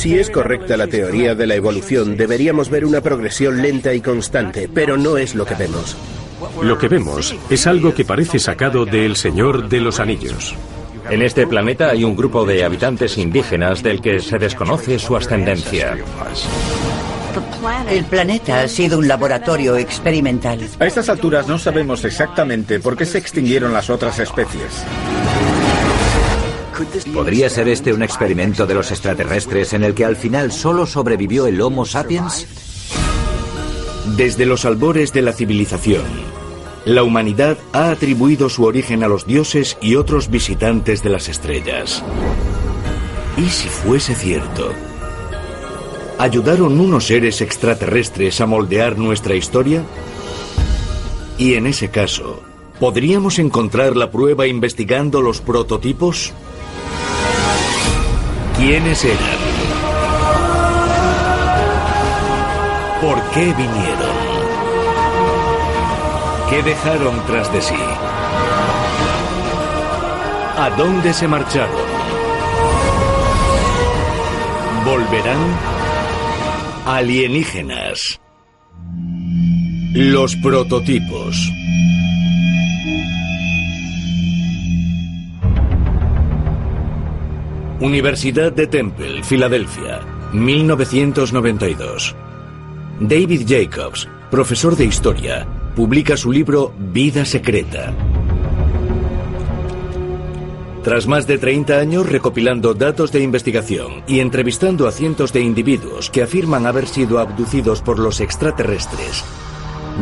Si es correcta la teoría de la evolución, deberíamos ver una progresión lenta y constante, pero no es lo que vemos. Lo que vemos es algo que parece sacado de El Señor de los Anillos. En este planeta hay un grupo de habitantes indígenas del que se desconoce su ascendencia. El planeta ha sido un laboratorio experimental. A estas alturas no sabemos exactamente por qué se extinguieron las otras especies. ¿Podría ser este un experimento de los extraterrestres en el que al final solo sobrevivió el Homo sapiens? Desde los albores de la civilización, la humanidad ha atribuido su origen a los dioses y otros visitantes de las estrellas. ¿Y si fuese cierto? ¿Ayudaron unos seres extraterrestres a moldear nuestra historia? Y en ese caso, ¿podríamos encontrar la prueba investigando los prototipos? ¿Quiénes eran? ¿Por qué vinieron? ¿Qué dejaron tras de sí? ¿A dónde se marcharon? ¿Volverán? Alienígenas. Los prototipos. Universidad de Temple, Filadelfia, 1992. David Jacobs, profesor de historia, publica su libro Vida Secreta. Tras más de 30 años recopilando datos de investigación y entrevistando a cientos de individuos que afirman haber sido abducidos por los extraterrestres,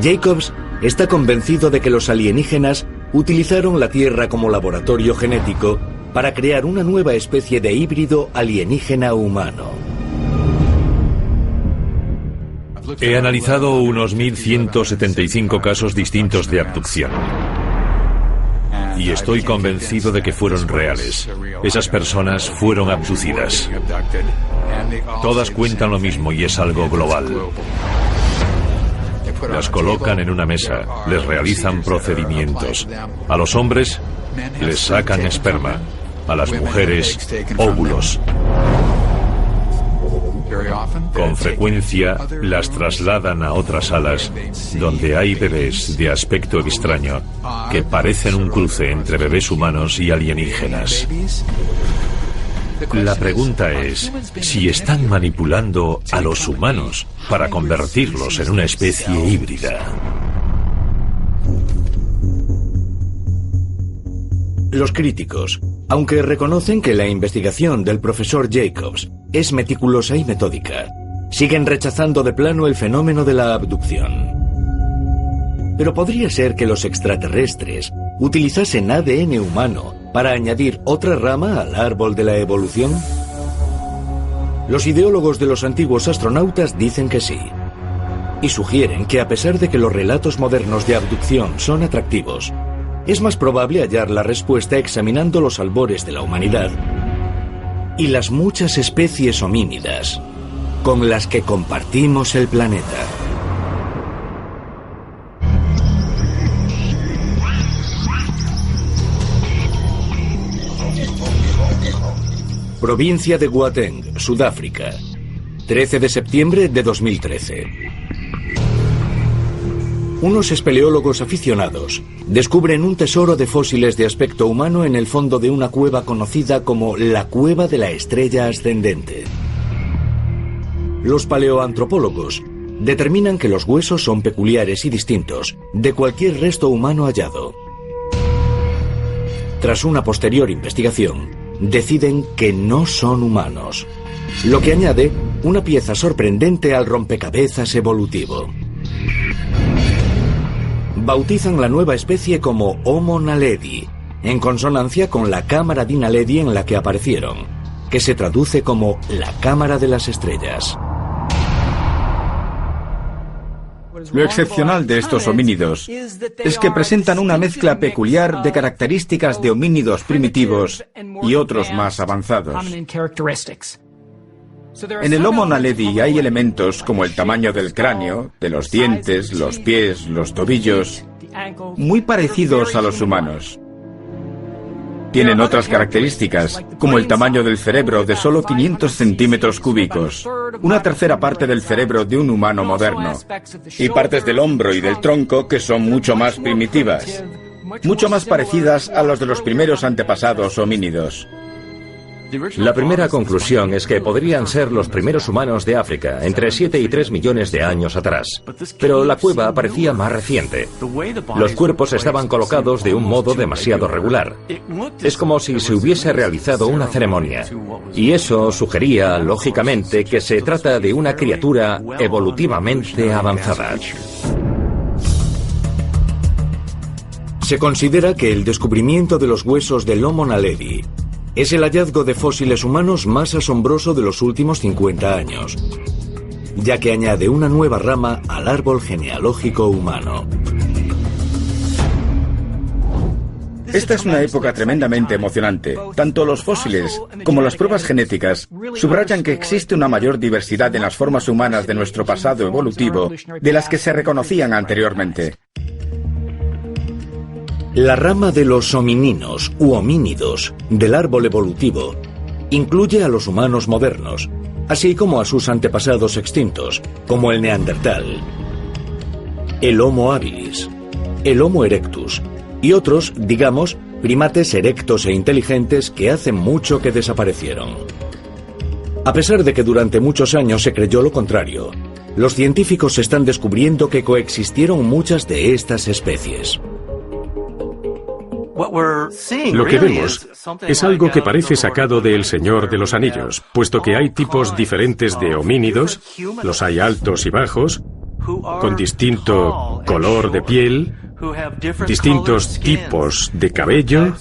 Jacobs está convencido de que los alienígenas utilizaron la Tierra como laboratorio genético para crear una nueva especie de híbrido alienígena humano. He analizado unos 1.175 casos distintos de abducción. Y estoy convencido de que fueron reales. Esas personas fueron abducidas. Todas cuentan lo mismo y es algo global. Las colocan en una mesa, les realizan procedimientos. A los hombres les sacan esperma, a las mujeres óvulos. Con frecuencia las trasladan a otras salas donde hay bebés de aspecto extraño que parecen un cruce entre bebés humanos y alienígenas. La pregunta es si están manipulando a los humanos para convertirlos en una especie híbrida. Los críticos, aunque reconocen que la investigación del profesor Jacobs es meticulosa y metódica, siguen rechazando de plano el fenómeno de la abducción. Pero podría ser que los extraterrestres utilizasen ADN humano para añadir otra rama al árbol de la evolución. Los ideólogos de los antiguos astronautas dicen que sí, y sugieren que a pesar de que los relatos modernos de abducción son atractivos, es más probable hallar la respuesta examinando los albores de la humanidad y las muchas especies homínidas con las que compartimos el planeta. Provincia de Gauteng, Sudáfrica, 13 de septiembre de 2013. Unos espeleólogos aficionados descubren un tesoro de fósiles de aspecto humano en el fondo de una cueva conocida como la Cueva de la Estrella Ascendente. Los paleoantropólogos determinan que los huesos son peculiares y distintos de cualquier resto humano hallado. Tras una posterior investigación, deciden que no son humanos, lo que añade una pieza sorprendente al rompecabezas evolutivo. Bautizan la nueva especie como Homo naledi, en consonancia con la cámara de Naledi en la que aparecieron, que se traduce como la cámara de las estrellas. Lo excepcional de estos homínidos es que presentan una mezcla peculiar de características de homínidos primitivos y otros más avanzados. En el Homo naledi hay elementos como el tamaño del cráneo, de los dientes, los pies, los tobillos, muy parecidos a los humanos. Tienen otras características, como el tamaño del cerebro de solo 500 centímetros cúbicos, una tercera parte del cerebro de un humano moderno, y partes del hombro y del tronco que son mucho más primitivas, mucho más parecidas a los de los primeros antepasados homínidos. La primera conclusión es que podrían ser los primeros humanos de África, entre 7 y 3 millones de años atrás. Pero la cueva parecía más reciente. Los cuerpos estaban colocados de un modo demasiado regular. Es como si se hubiese realizado una ceremonia. Y eso sugería, lógicamente, que se trata de una criatura evolutivamente avanzada. Se considera que el descubrimiento de los huesos del Homo naledi es el hallazgo de fósiles humanos más asombroso de los últimos 50 años, ya que añade una nueva rama al árbol genealógico humano. Esta es una época tremendamente emocionante. Tanto los fósiles como las pruebas genéticas subrayan que existe una mayor diversidad en las formas humanas de nuestro pasado evolutivo de las que se reconocían anteriormente. La rama de los homininos u homínidos del árbol evolutivo incluye a los humanos modernos, así como a sus antepasados extintos, como el Neandertal, el Homo habilis, el Homo erectus y otros, digamos, primates erectos e inteligentes que hace mucho que desaparecieron. A pesar de que durante muchos años se creyó lo contrario, los científicos están descubriendo que coexistieron muchas de estas especies. Lo que vemos es algo que parece sacado de El Señor de los Anillos, puesto que hay tipos diferentes de homínidos, los hay altos y bajos, con distinto color de piel, distintos tipos de cabello,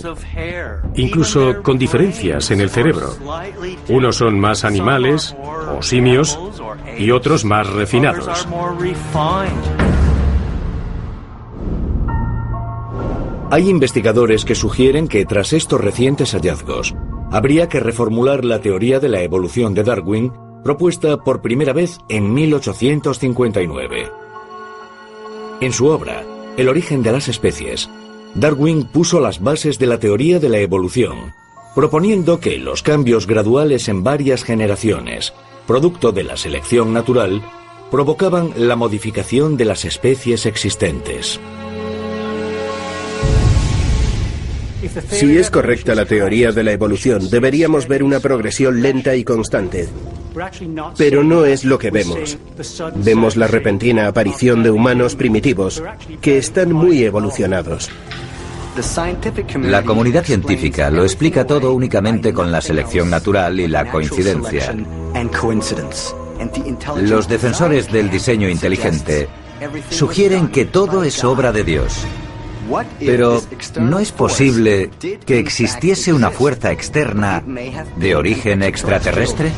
incluso con diferencias en el cerebro. Unos son más animales o simios y otros más refinados. Hay investigadores que sugieren que tras estos recientes hallazgos, habría que reformular la teoría de la evolución de Darwin, propuesta por primera vez en 1859. En su obra, El origen de las especies, Darwin puso las bases de la teoría de la evolución, proponiendo que los cambios graduales en varias generaciones, producto de la selección natural, provocaban la modificación de las especies existentes. Si es correcta la teoría de la evolución, deberíamos ver una progresión lenta y constante. Pero no es lo que vemos. Vemos la repentina aparición de humanos primitivos que están muy evolucionados. La comunidad científica lo explica todo únicamente con la selección natural y la coincidencia. Los defensores del diseño inteligente sugieren que todo es obra de Dios. Pero, ¿no es posible que existiese una fuerza externa de origen extraterrestre?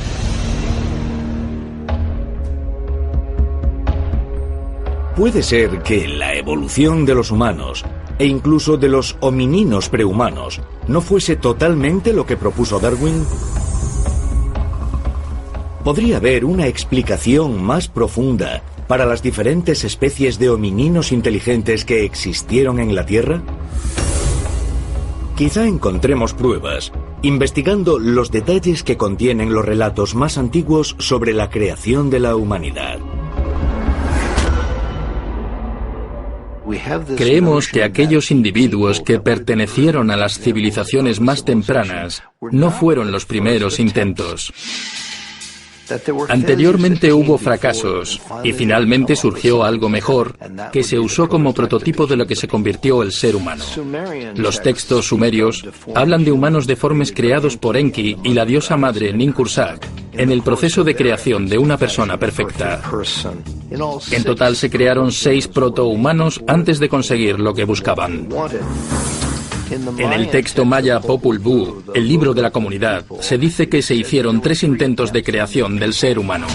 Puede ser que la evolución de los humanos, e incluso de los homininos prehumanos, no fuese totalmente lo que propuso Darwin. ¿Podría haber una explicación más profunda para las diferentes especies de homininos inteligentes que existieron en la Tierra? Quizá encontremos pruebas, investigando los detalles que contienen los relatos más antiguos sobre la creación de la humanidad. Creemos que aquellos individuos que pertenecieron a las civilizaciones más tempranas no fueron los primeros intentos. Anteriormente hubo fracasos y finalmente surgió algo mejor que se usó como prototipo de lo que se convirtió el ser humano. Los textos sumerios hablan de humanos deformes creados por Enki y la diosa madre Ninkursag en el proceso de creación de una persona perfecta. En total se crearon 6 protohumanos antes de conseguir lo que buscaban. En el texto maya Popol Vuh, el libro de la comunidad, se dice que se hicieron 3 intentos de creación del ser humano.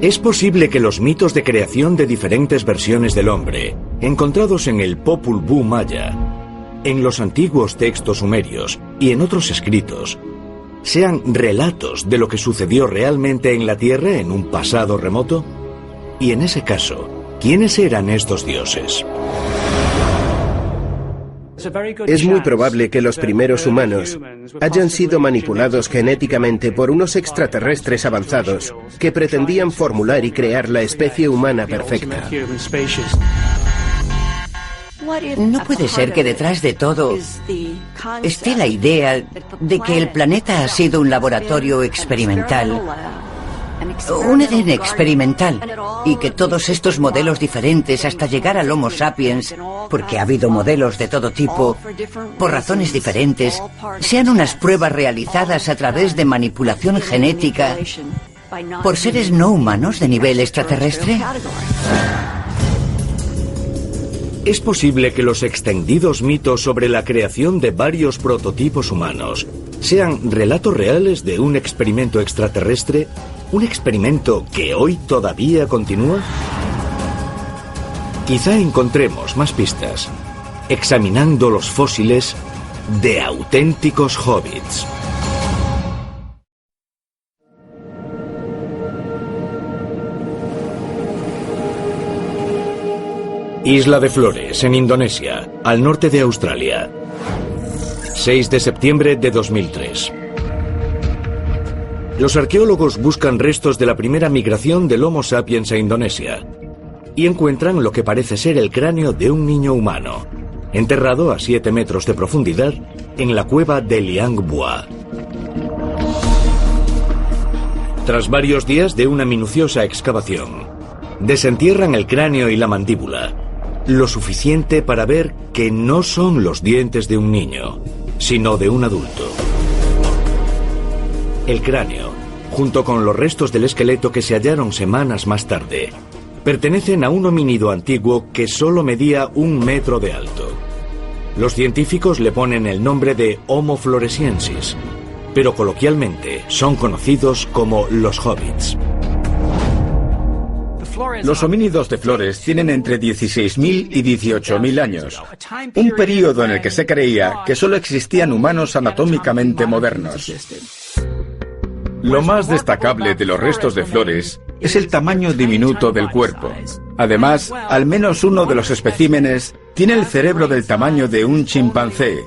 Es posible que los mitos de creación de diferentes versiones del hombre, encontrados en el Popol Vuh maya, en los antiguos textos sumerios y en otros escritos, sean relatos de lo que sucedió realmente en la Tierra en un pasado remoto. Y en ese caso, ¿Quiénes eran estos dioses? Es muy probable que los primeros humanos hayan sido manipulados genéticamente por unos extraterrestres avanzados que pretendían formular y crear la especie humana perfecta. No puede ser que detrás de todo esté la idea de que el planeta ha sido un laboratorio experimental, un Edén experimental, y que todos estos modelos diferentes hasta llegar al Homo sapiens, porque ha habido modelos de todo tipo, por razones diferentes, sean unas pruebas realizadas a través de manipulación genética por seres no humanos de nivel extraterrestre? ¿Es posible que los extendidos mitos sobre la creación de varios prototipos humanos sean relatos reales de un experimento extraterrestre? ¿Un experimento que hoy todavía continúa? Quizá encontremos más pistas examinando los fósiles de auténticos hobbits. Isla de Flores, en Indonesia, al norte de Australia. 6 de septiembre de 2003. Los arqueólogos buscan restos de la primera migración del Homo sapiens a Indonesia y encuentran lo que parece ser el cráneo de un niño humano, enterrado a 7 metros de profundidad en la cueva de Liang Bua. Tras varios días de una minuciosa excavación, desentierran el cráneo y la mandíbula, lo suficiente para ver que no son los dientes de un niño, sino de un adulto. El cráneo, junto con los restos del esqueleto que se hallaron semanas más tarde, pertenecen a un homínido antiguo que solo medía 1 metro de alto. Los científicos le ponen el nombre de Homo floresiensis, pero coloquialmente son conocidos como los hobbits. Los homínidos de Flores tienen entre 16.000 y 18.000 años, un período en el que se creía que solo existían humanos anatómicamente modernos. Lo más destacable de los restos de Flores es el tamaño diminuto del cuerpo. Además, al menos uno de los especímenes tiene el cerebro del tamaño de un chimpancé,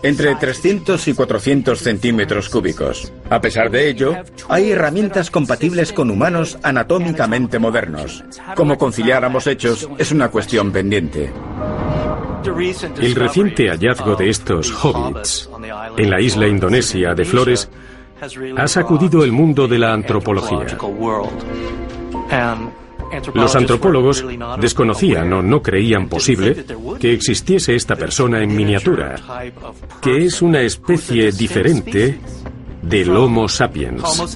entre 300 y 400 centímetros cúbicos. A pesar de ello, hay herramientas compatibles con humanos anatómicamente modernos. Cómo conciliar ambos hechos es una cuestión pendiente. El reciente hallazgo de estos hobbits en la isla indonesia de Flores ha sacudido el mundo de la antropología. Los antropólogos desconocían o no creían posible que existiese esta persona en miniatura, que es una especie diferente del Homo sapiens.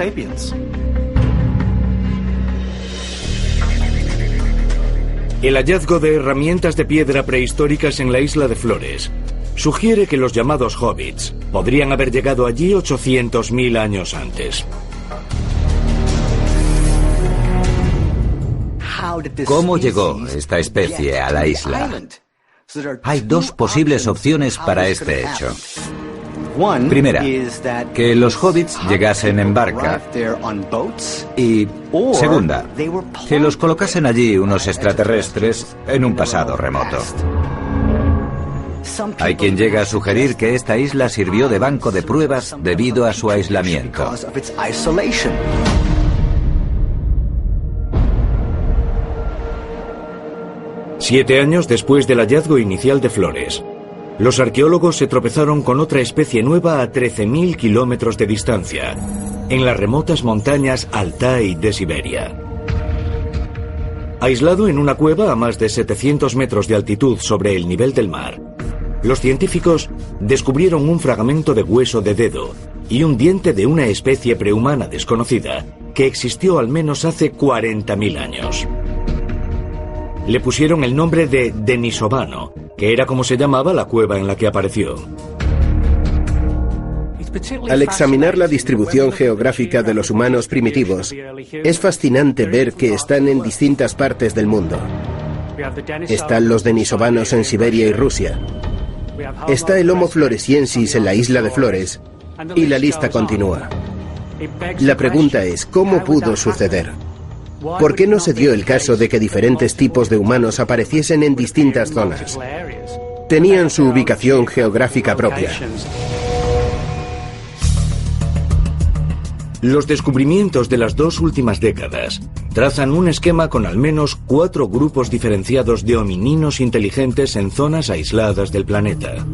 El hallazgo de herramientas de piedra prehistóricas en la isla de Flores sugiere que los llamados hobbits podrían haber llegado allí 800.000 años antes. ¿Cómo llegó esta especie a la isla? Hay 2 posibles opciones para este hecho. Primera, que los hobbits llegasen en barca, y segunda, que los colocasen allí unos extraterrestres en un pasado remoto. Hay quien llega a sugerir que esta isla sirvió de banco de pruebas debido a su aislamiento. Siete años después del hallazgo inicial de Flores, los arqueólogos se tropezaron con otra especie nueva a 13.000 kilómetros de distancia, en las remotas montañas Altai de Siberia. Aislado en una cueva a más de 700 metros de altitud sobre el nivel del mar, los científicos descubrieron un fragmento de hueso de dedo y un diente de una especie prehumana desconocida que existió al menos hace 40.000 años. Le pusieron el nombre de Denisovano, que era como se llamaba la cueva en la que apareció. Al examinar la distribución geográfica de los humanos primitivos, es fascinante ver que están en distintas partes del mundo. Están los denisovanos en Siberia y Rusia. Está el Homo floresiensis en la isla de Flores, y la lista continúa. La pregunta es, ¿cómo pudo suceder? ¿Por qué no se dio el caso de que diferentes tipos de humanos apareciesen en distintas zonas? Tenían su ubicación geográfica propia. Los descubrimientos de las 2 últimas décadas trazan un esquema con al menos 4 grupos diferenciados de homininos inteligentes en zonas aisladas del planeta.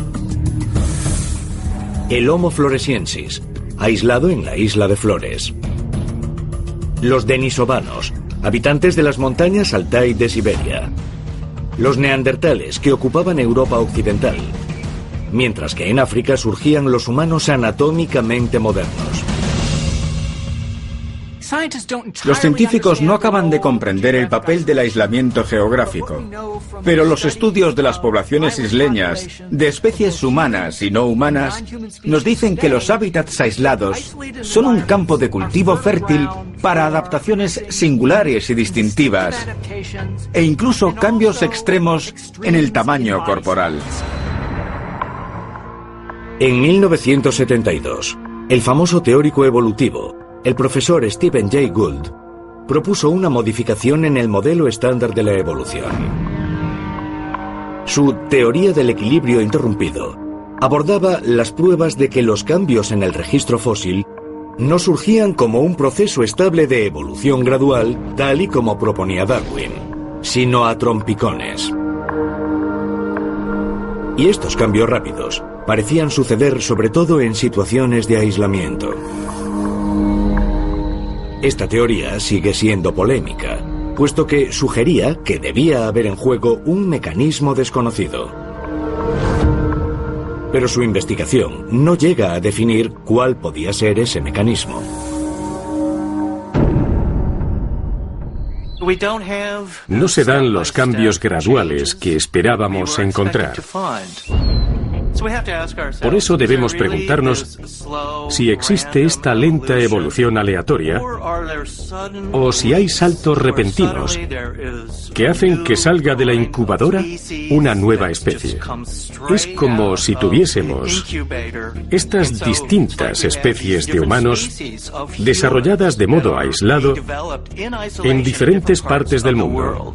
El Homo floresiensis, aislado en la isla de Flores. Los denisovanos, habitantes de las montañas Altai de Siberia. Los neandertales, que ocupaban Europa occidental. Mientras que en África surgían los humanos anatómicamente modernos. Los científicos no acaban de comprender el papel del aislamiento geográfico, pero los estudios de las poblaciones isleñas, de especies humanas y no humanas, nos dicen que los hábitats aislados son un campo de cultivo fértil para adaptaciones singulares y distintivas, e incluso cambios extremos en el tamaño corporal. En 1972, el famoso teórico evolutivo, el profesor Stephen Jay Gould, propuso una modificación en el modelo estándar de la evolución. Su teoría del equilibrio interrumpido abordaba las pruebas de que los cambios en el registro fósil no surgían como un proceso estable de evolución gradual, tal y como proponía Darwin, sino a trompicones. Y estos cambios rápidos parecían suceder sobre todo en situaciones de aislamiento. Esta teoría sigue siendo polémica, puesto que sugería que debía haber en juego un mecanismo desconocido. Pero su investigación no llega a definir cuál podía ser ese mecanismo. No se dan los cambios graduales que esperábamos encontrar. Por eso debemos preguntarnos si existe esta lenta evolución aleatoria o si hay saltos repentinos que hacen que salga de la incubadora una nueva especie. Es como si tuviésemos estas distintas especies de humanos desarrolladas de modo aislado en diferentes partes del mundo.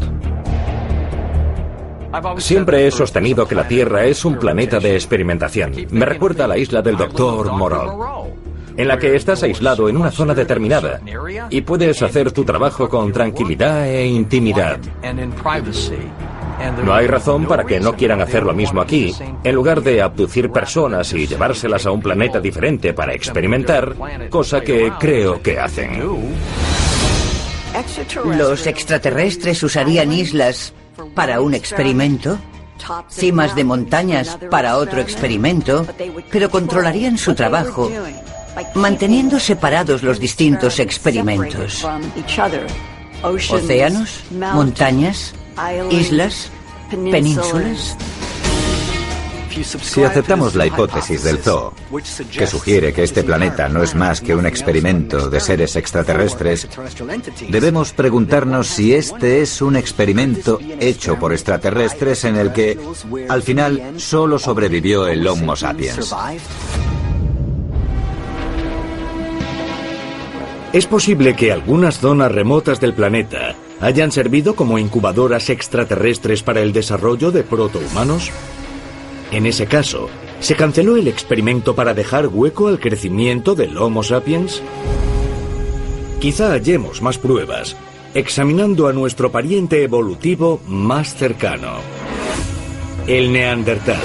Siempre he sostenido que la Tierra es un planeta de experimentación. Me recuerda a la isla del Dr. Moreau, en la que estás aislado en una zona determinada y puedes hacer tu trabajo con tranquilidad e intimidad. No hay razón para que no quieran hacer lo mismo aquí. En lugar de abducir personas y llevárselas a un planeta diferente para experimentar, cosa que creo que hacen. ¿Los extraterrestres usarían islas para un experimento? ¿Cimas de montañas para otro experimento? Pero controlarían su trabajo, manteniendo separados los distintos experimentos. ¿Océanos? ¿Montañas? ¿Islas? ¿Penínsulas? Si aceptamos la hipótesis del zoo, que sugiere que este planeta no es más que un experimento de seres extraterrestres, debemos preguntarnos si este es un experimento hecho por extraterrestres en el que, al final, solo sobrevivió el Homo sapiens. Es posible que algunas zonas remotas del planeta hayan servido como incubadoras extraterrestres para el desarrollo de protohumanos. En ese caso, ¿se canceló el experimento para dejar hueco al crecimiento del Homo sapiens? Quizá hallemos más pruebas, examinando a nuestro pariente evolutivo más cercano, el neandertal.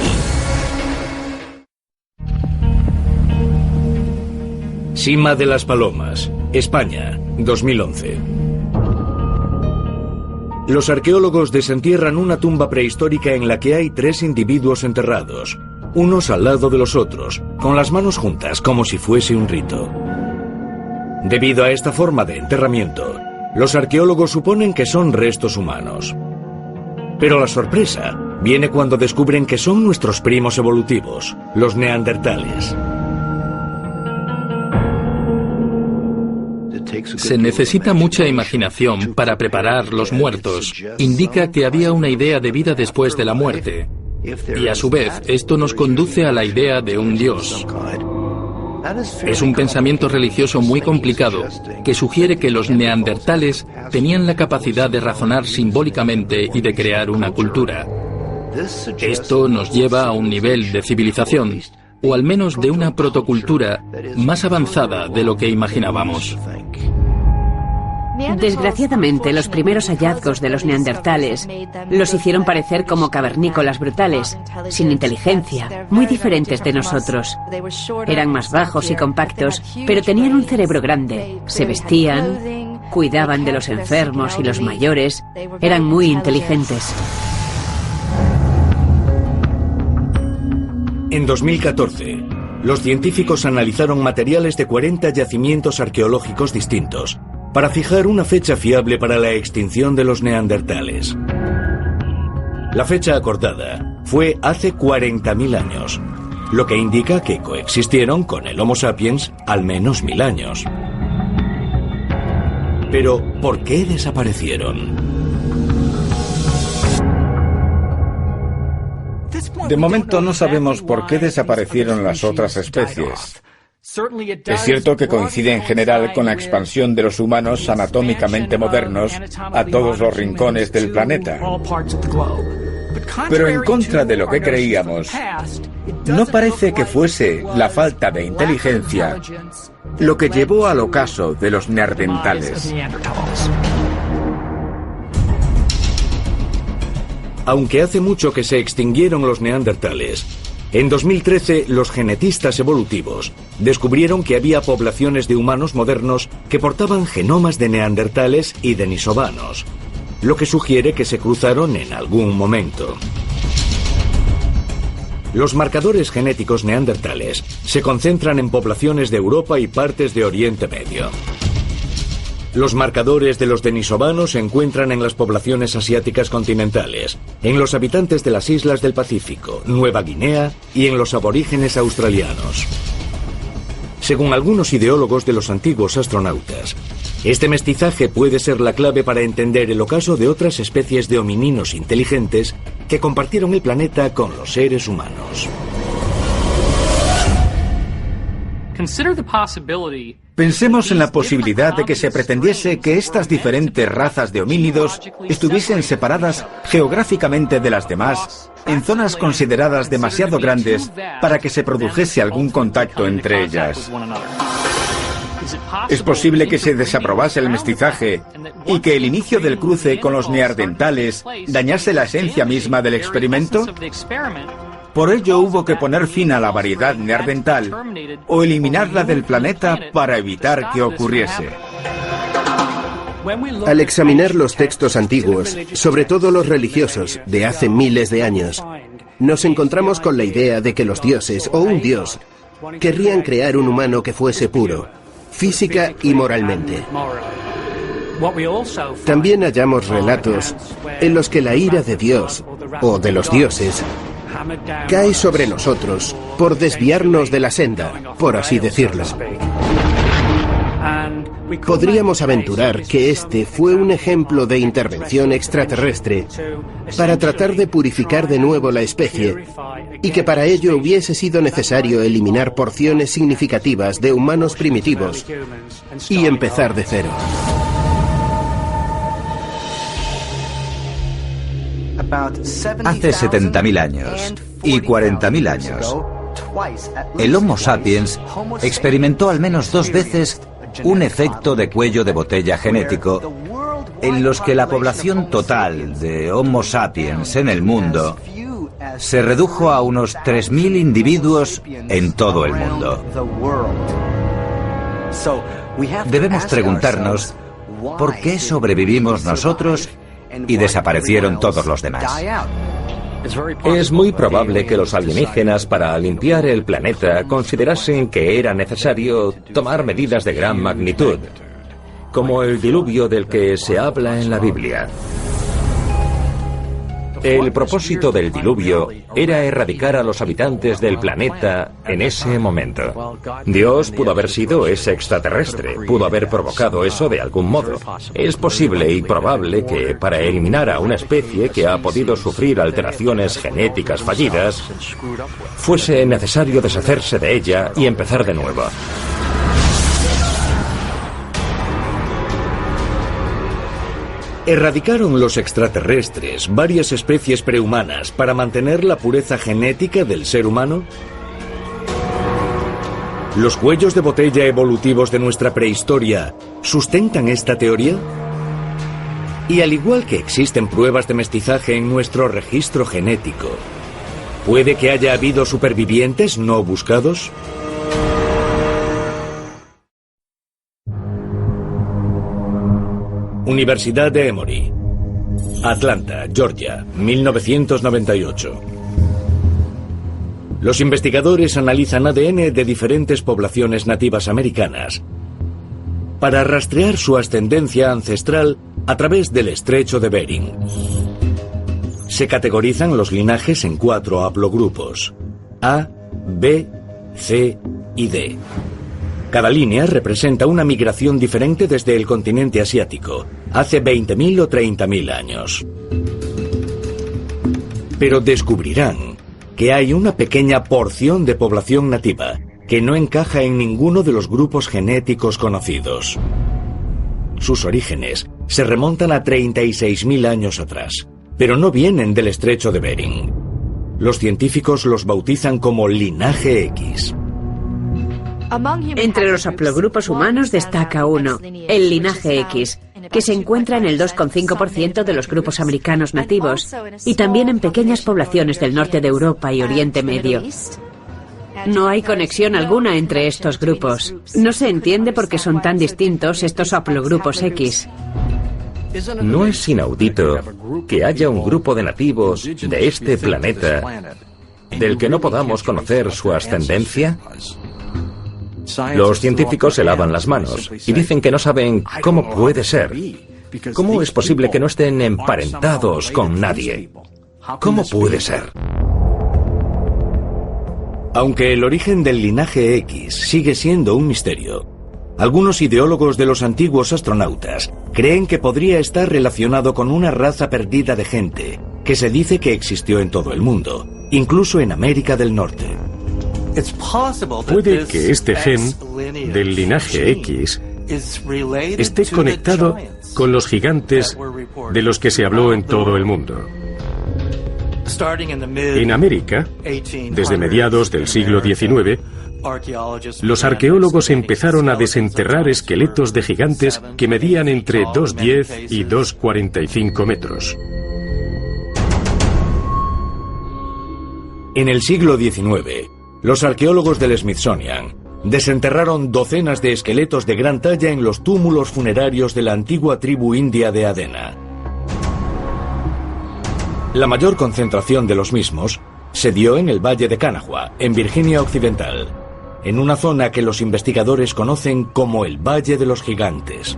Sima de las Palomas, España, 2011. Los arqueólogos desentierran una tumba prehistórica en la que hay 3 individuos enterrados, unos al lado de los otros, con las manos juntas como si fuese un rito. Debido a esta forma de enterramiento, los arqueólogos suponen que son restos humanos. Pero la sorpresa viene cuando descubren que son nuestros primos evolutivos, los neandertales. Se necesita mucha imaginación para preparar los muertos. Indica que había una idea de vida después de la muerte. Y a su vez, esto nos conduce a la idea de un dios. Es un pensamiento religioso muy complicado que sugiere que los neandertales tenían la capacidad de razonar simbólicamente y de crear una cultura. Esto nos lleva a un nivel de civilización, o al menos de una protocultura más avanzada de lo que imaginábamos. Desgraciadamente, los primeros hallazgos de los neandertales los hicieron parecer como cavernícolas brutales, sin inteligencia, muy diferentes de nosotros. Eran más bajos y compactos, pero tenían un cerebro grande, se vestían, cuidaban de los enfermos y los mayores, eran muy inteligentes. En 2014, los científicos analizaron materiales de 40 yacimientos arqueológicos distintos para fijar una fecha fiable para la extinción de los neandertales. La fecha acordada fue hace 40.000 años, lo que indica que coexistieron con el Homo sapiens al menos 1000 años. Pero, ¿por qué desaparecieron? De momento no sabemos por qué desaparecieron las otras especies. Es cierto que coincide en general con la expansión de los humanos anatómicamente modernos a todos los rincones del planeta. Pero en contra de lo que creíamos, no parece que fuese la falta de inteligencia lo que llevó al ocaso de los neandertales. Aunque hace mucho que se extinguieron los neandertales, en 2013 los genetistas evolutivos descubrieron que había poblaciones de humanos modernos que portaban genomas de neandertales y denisovanos, lo que sugiere que se cruzaron en algún momento. Los marcadores genéticos neandertales se concentran en poblaciones de Europa y partes de Oriente Medio. Los marcadores de los denisovanos se encuentran en las poblaciones asiáticas continentales, en los habitantes de las islas del Pacífico, Nueva Guinea y en los aborígenes australianos. Según algunos ideólogos de los antiguos astronautas, este mestizaje puede ser la clave para entender el ocaso de otras especies de homininos inteligentes que compartieron el planeta con los seres humanos. Pensemos en la posibilidad de que se pretendiese que estas diferentes razas de homínidos estuviesen separadas geográficamente de las demás, en zonas consideradas demasiado grandes para que se produjese algún contacto entre ellas. ¿Es posible que se desaprobase el mestizaje y que el inicio del cruce con los neandertales dañase la esencia misma del experimento? Por ello hubo que poner fin a la variedad neandertal o eliminarla del planeta para evitar que ocurriese. Al examinar los textos antiguos, sobre todo los religiosos de hace miles de años, nos encontramos con la idea de que los dioses o un dios querrían crear un humano que fuese puro, física y moralmente. También hallamos relatos en los que la ira de Dios o de los dioses cae sobre nosotros por desviarnos de la senda, por así decirlo. Podríamos aventurar que este fue un ejemplo de intervención extraterrestre para tratar de purificar de nuevo la especie y que para ello hubiese sido necesario eliminar porciones significativas de humanos primitivos y empezar de cero. Hace 70.000 años y 40.000 años, el Homo sapiens experimentó al menos 2 veces un efecto de cuello de botella genético en los que la población total de Homo sapiens en el mundo se redujo a unos 3.000 individuos en todo el mundo. Debemos preguntarnos por qué sobrevivimos nosotros y desaparecieron todos los demás. Es muy probable que los alienígenas, para limpiar el planeta, considerasen que era necesario tomar medidas de gran magnitud, como el diluvio del que se habla en la Biblia. El propósito del diluvio era erradicar a los habitantes del planeta en ese momento. Dios pudo haber sido ese extraterrestre, pudo haber provocado eso de algún modo. Es posible y probable que para eliminar a una especie que ha podido sufrir alteraciones genéticas fallidas, fuese necesario deshacerse de ella y empezar de nuevo. ¿Erradicaron los extraterrestres varias especies prehumanas para mantener la pureza genética del ser humano? ¿Los cuellos de botella evolutivos de nuestra prehistoria sustentan esta teoría? Y al igual que existen pruebas de mestizaje en nuestro registro genético, ¿puede que haya habido supervivientes no buscados? Universidad de Emory, Atlanta, Georgia, 1998. Los investigadores analizan ADN de diferentes poblaciones nativas americanas para rastrear su ascendencia ancestral a través del estrecho de Bering. Se categorizan los linajes en 4 haplogrupos: A, B, C y D. Cada línea representa una migración diferente desde el continente asiático, hace 20.000 o 30.000 años. Pero descubrirán que hay una pequeña porción de población nativa que no encaja en ninguno de los grupos genéticos conocidos. Sus orígenes se remontan a 36.000 años atrás, pero no vienen del estrecho de Bering. Los científicos los bautizan como linaje X. Entre los haplogrupos humanos destaca uno, el linaje X, que se encuentra en el 2,5% de los grupos americanos nativos y también en pequeñas poblaciones del norte de Europa y Oriente Medio. No hay conexión alguna entre estos grupos. No se entiende por qué son tan distintos estos haplogrupos X. ¿No es inaudito que haya un grupo de nativos de este planeta del que no podamos conocer su ascendencia? Los científicos se lavan las manos y dicen que no saben cómo puede ser. ¿Cómo es posible que no estén emparentados con nadie? ¿Cómo puede ser? Aunque el origen del linaje X sigue siendo un misterio, algunos ideólogos de los antiguos astronautas creen que podría estar relacionado con una raza perdida de gente que se dice que existió en todo el mundo, incluso en América del Norte. Puede que este gen del linaje X esté conectado con los gigantes de los que se habló en todo el mundo. En América, desde mediados del siglo XIX, los arqueólogos empezaron a desenterrar esqueletos de gigantes que medían entre 2,10 y 2,45 metros. En el siglo XIX, los arqueólogos del Smithsonian desenterraron docenas de esqueletos de gran talla en los túmulos funerarios de la antigua tribu india de Adena. La mayor concentración de los mismos se dio en el Valle de Kanawha, en Virginia Occidental, en una zona que los investigadores conocen como el Valle de los Gigantes.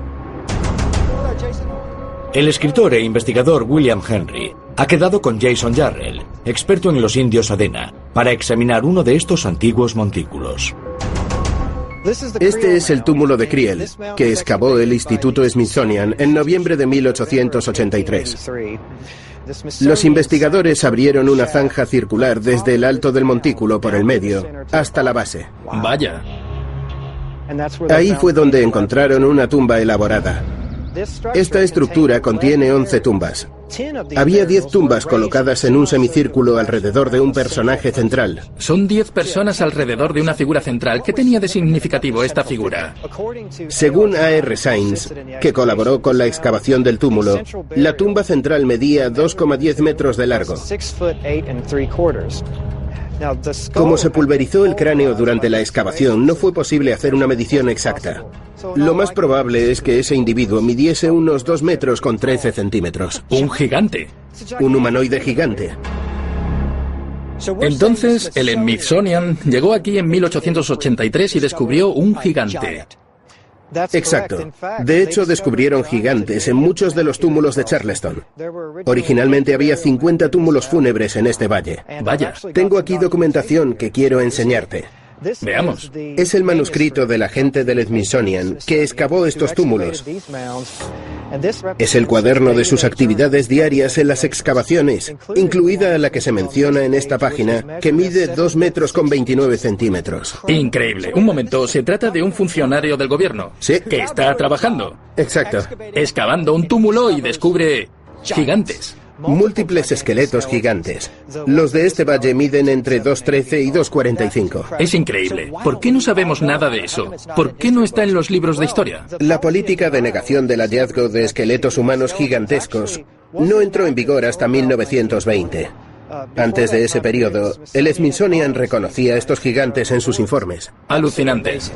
El escritor e investigador William Henry ha quedado con Jason Jarrell, experto en los indios Adena, para examinar uno de estos antiguos montículos. Este es el túmulo de Creel, que excavó el Instituto Smithsonian en noviembre de 1883. Los investigadores abrieron una zanja circular desde el alto del montículo por el medio hasta la base. Vaya. Ahí fue donde encontraron una tumba elaborada. Esta estructura contiene 11 tumbas. Había 10 tumbas colocadas en un semicírculo alrededor de un personaje central. Son 10 personas alrededor de una figura central. ¿Qué tenía de significativo esta figura? Según A.R. Sainz, que colaboró con la excavación del túmulo, la tumba central medía 2,10 metros de largo. Como se pulverizó el cráneo durante la excavación, no fue posible hacer una medición exacta. Lo más probable es que ese individuo midiese unos 2 metros con 13 centímetros. Un gigante. Un humanoide gigante. Entonces, el Smithsonian llegó aquí en 1883 y descubrió un gigante. Exacto. De hecho, descubrieron gigantes en muchos de los túmulos de Charleston. Originalmente había 50 túmulos fúnebres en este valle. Vaya. Tengo aquí documentación que quiero enseñarte. Veamos. Es el manuscrito del agente del Smithsonian que excavó estos túmulos. Es el cuaderno de sus actividades diarias en las excavaciones, incluida la que se menciona en esta página, que mide 2 metros con 29 centímetros. Increíble. Un momento, ¿se trata de un funcionario del gobierno? Sí. Que está trabajando. Exacto. Excavando un túmulo y descubre gigantes. Múltiples esqueletos gigantes. Los de este valle miden entre 2,13 y 2,45. Es increíble. ¿Por qué no sabemos nada de eso? ¿Por qué no está en los libros de historia? La política de negación del hallazgo de esqueletos humanos gigantescos no entró en vigor hasta 1920. Antes de ese periodo, el Smithsonian reconocía estos gigantes en sus informes. Alucinantes.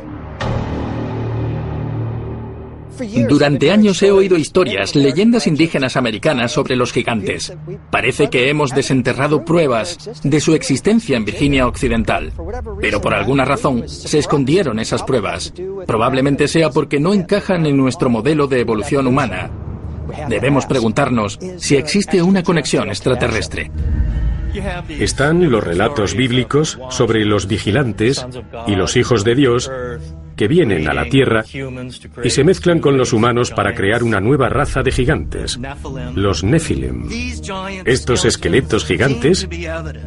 Durante años he oído historias, leyendas indígenas americanas sobre los gigantes. Parece que hemos desenterrado pruebas de su existencia en Virginia Occidental. Pero por alguna razón se escondieron esas pruebas. Probablemente sea porque no encajan en nuestro modelo de evolución humana. Debemos preguntarnos si existe una conexión extraterrestre. Están los relatos bíblicos sobre los vigilantes y los hijos de Dios que vienen a la Tierra y se mezclan con los humanos para crear una nueva raza de gigantes, los Nephilim. Estos esqueletos gigantes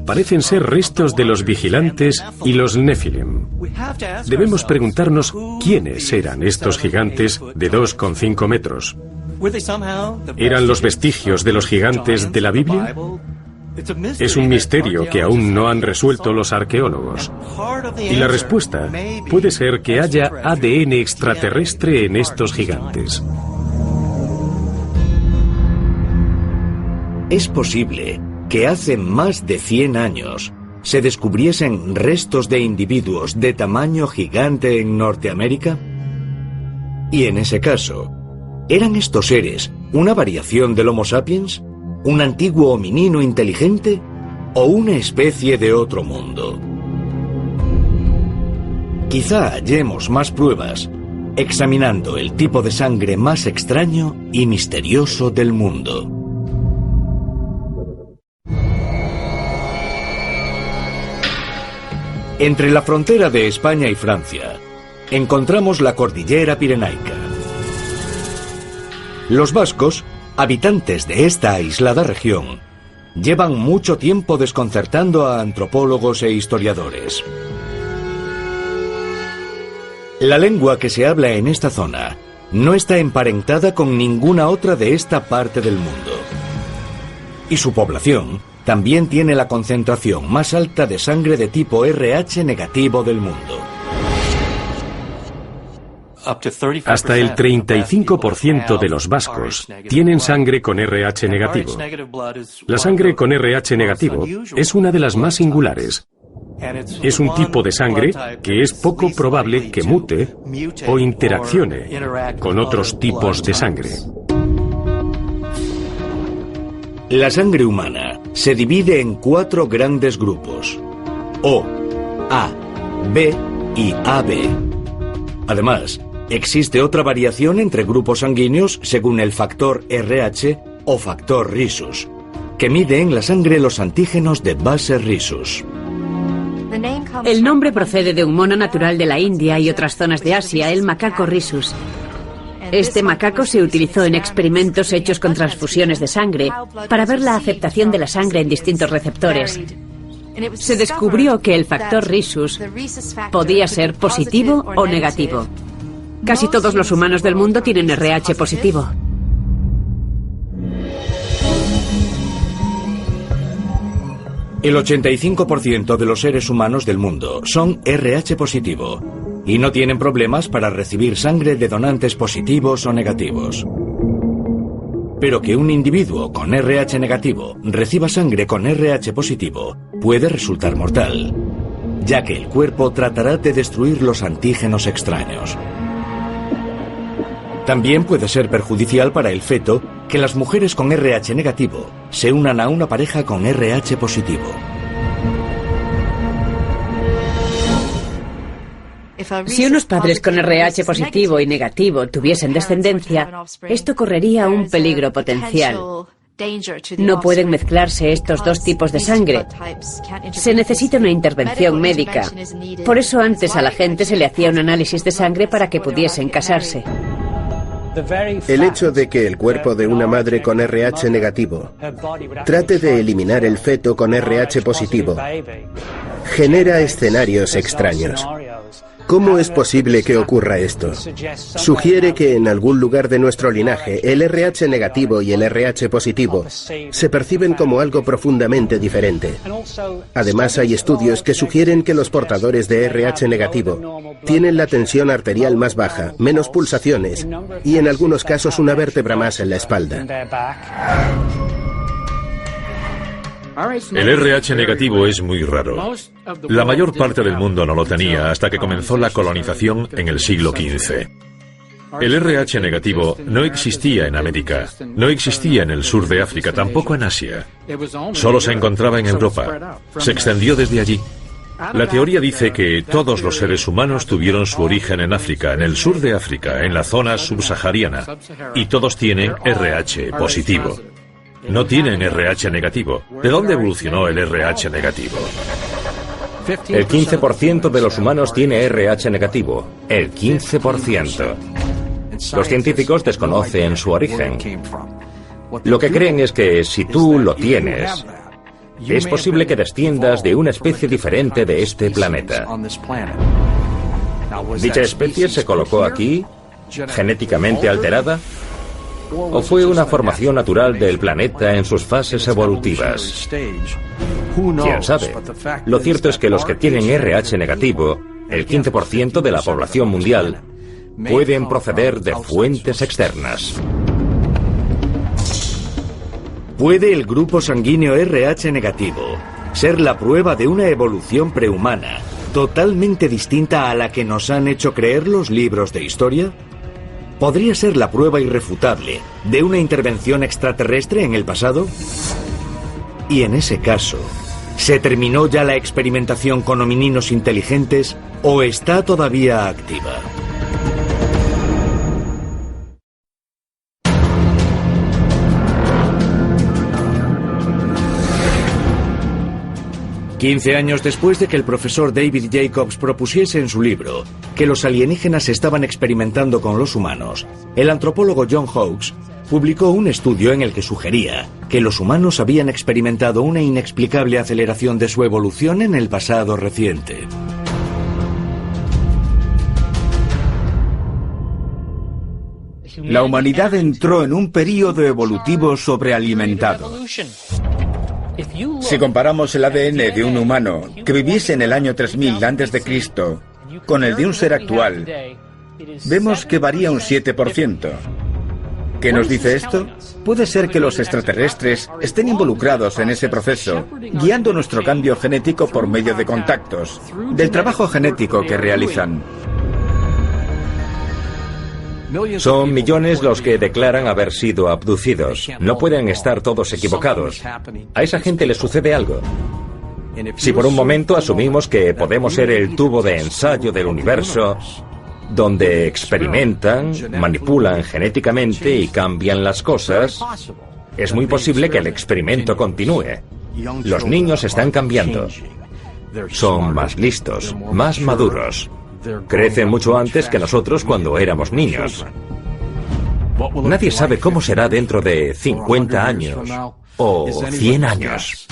parecen ser restos de los vigilantes y los Nephilim. Debemos preguntarnos quiénes eran estos gigantes de 2,5 metros. ¿Eran los vestigios de los gigantes de la Biblia? Es un misterio que aún no han resuelto los arqueólogos. Y la respuesta puede ser que haya ADN extraterrestre en estos gigantes. Es posible que hace más de 100 años se descubriesen restos de individuos de tamaño gigante en Norteamérica. Y en ese caso, ¿eran estos seres una variación del Homo sapiens? ¿Un antiguo hominino inteligente o una especie de otro mundo? Quizá hallemos más pruebas examinando el tipo de sangre más extraño y misterioso del mundo. Entre la frontera de España y Francia, encontramos la cordillera pirenaica. Los vascos, habitantes de esta aislada región, llevan mucho tiempo desconcertando a antropólogos e historiadores. La lengua que se habla en esta zona no está emparentada con ninguna otra de esta parte del mundo. Y su población también tiene la concentración más alta de sangre de tipo RH negativo del mundo. Hasta el 35% de los vascos tienen sangre con RH negativo. La sangre con RH negativo es una de las más singulares. Es un tipo de sangre que es poco probable que mute o interaccione con otros tipos de sangre. La sangre humana se divide en 4 grandes grupos: O, A, B y AB. Además, existe otra variación entre grupos sanguíneos según el factor RH o factor Rhesus, que mide en la sangre los antígenos de base Rhesus. El nombre procede de un mono natural de la India y otras zonas de Asia, el macaco Rhesus. Este macaco se utilizó en experimentos hechos con transfusiones de sangre para ver la aceptación de la sangre en distintos receptores. Se descubrió que el factor Rhesus podía ser positivo o negativo. Casi todos los humanos del mundo tienen RH positivo. El 85% de los seres humanos del mundo son RH positivo y no tienen problemas para recibir sangre de donantes positivos o negativos. Pero que un individuo con RH negativo reciba sangre con RH positivo puede resultar mortal, ya que el cuerpo tratará de destruir los antígenos extraños. También puede ser perjudicial para el feto que las mujeres con RH negativo se unan a una pareja con RH positivo. Si unos padres con RH positivo y negativo tuviesen descendencia, esto correría un peligro potencial. No pueden mezclarse estos dos tipos de sangre. Se necesita una intervención médica. Por eso antes a la gente se le hacía un análisis de sangre para que pudiesen casarse. El hecho de que el cuerpo de una madre con RH negativo trate de eliminar el feto con RH positivo genera escenarios extraños. ¿Cómo es posible que ocurra esto? Sugiere que en algún lugar de nuestro linaje el RH negativo y el RH positivo se perciben como algo profundamente diferente. Además, hay estudios que sugieren que los portadores de RH negativo tienen la tensión arterial más baja, menos pulsaciones y en algunos casos una vértebra más en la espalda. El RH negativo es muy raro. La mayor parte del mundo no lo tenía hasta que comenzó la colonización en el siglo XV. El RH negativo no existía en América, no existía en el sur de África, tampoco en Asia. Solo se encontraba en Europa. Se extendió desde allí. La teoría dice que todos los seres humanos tuvieron su origen en África, en el sur de África, en la zona subsahariana, y todos tienen RH positivo. No tienen RH negativo. ¿De dónde evolucionó el RH negativo? El 15% de los humanos tiene RH negativo. El 15%. Los científicos desconocen su origen. Lo que creen es que si tú lo tienes, es posible que desciendas de una especie diferente de este planeta. ¿Dicha especie se colocó aquí, genéticamente alterada? ¿O fue una formación natural del planeta en sus fases evolutivas? ¿Quién sabe? Lo cierto es que los que tienen RH negativo, el 15% de la población mundial, pueden proceder de fuentes externas. ¿Puede el grupo sanguíneo RH negativo ser la prueba de una evolución prehumana totalmente distinta a la que nos han hecho creer los libros de historia? ¿Podría ser la prueba irrefutable de una intervención extraterrestre en el pasado? Y en ese caso, ¿se terminó ya la experimentación con homininos inteligentes o está todavía activa? «15 años después de que el profesor David Jacobs propusiese en su libro que los alienígenas estaban experimentando con los humanos, el antropólogo John Hawkes publicó un estudio en el que sugería que los humanos habían experimentado una inexplicable aceleración de su evolución en el pasado reciente. La humanidad entró en un período evolutivo sobrealimentado. Si comparamos el ADN de un humano que viviese en el año 3000 a.C. con el de un ser actual, vemos que varía un 7%. ¿Qué nos dice esto? Puede ser que los extraterrestres estén involucrados en ese proceso, guiando nuestro cambio genético por medio de contactos, del trabajo genético que realizan. Son millones los que declaran haber sido abducidos. No pueden estar todos equivocados. A esa gente le sucede algo. Si por un momento asumimos que podemos ser el tubo de ensayo del universo, donde experimentan, manipulan genéticamente y cambian las cosas, es muy posible que el experimento continúe. Los niños están cambiando. Son más listos, más maduros. Crecen mucho antes que nosotros cuando éramos niños. Nadie sabe cómo será dentro de 50 años o 100 años.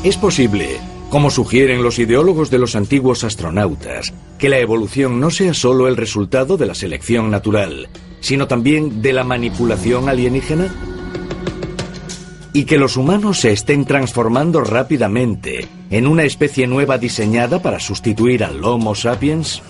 Es posible, como sugieren los ideólogos de los antiguos astronautas, que la evolución no sea solo el resultado de la selección natural, sino también de la manipulación alienígena. Y que los humanos se estén transformando rápidamente en una especie nueva diseñada para sustituir al Homo sapiens.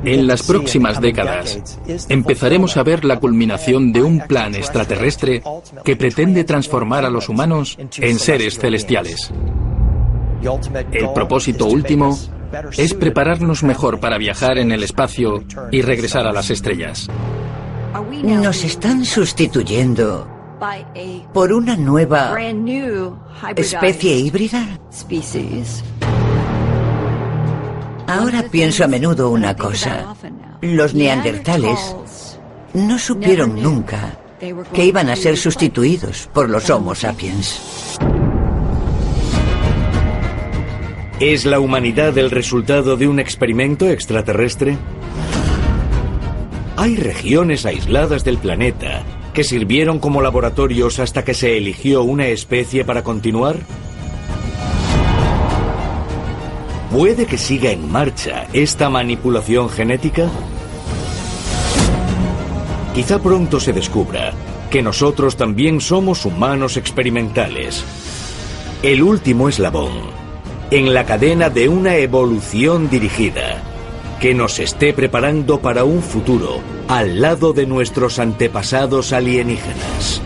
En las próximas décadas, empezaremos a ver la culminación de un plan extraterrestre que pretende transformar a los humanos en seres celestiales. El propósito último es prepararnos mejor para viajar en el espacio y regresar a las estrellas. Nos están sustituyendo ¿Por una nueva especie híbrida? Ahora pienso a menudo una cosa. Los neandertales no supieron nunca que iban a ser sustituidos por los Homo sapiens. ¿Es la humanidad el resultado de un experimento extraterrestre? Hay regiones aisladas del planeta que sirvieron como laboratorios hasta que se eligió una especie para continuar. ¿Puede que siga en marcha esta manipulación genética? Quizá pronto se descubra que nosotros también somos humanos experimentales. El último eslabón en la cadena de una evolución dirigida que nos esté preparando para un futuro al lado de nuestros antepasados alienígenas.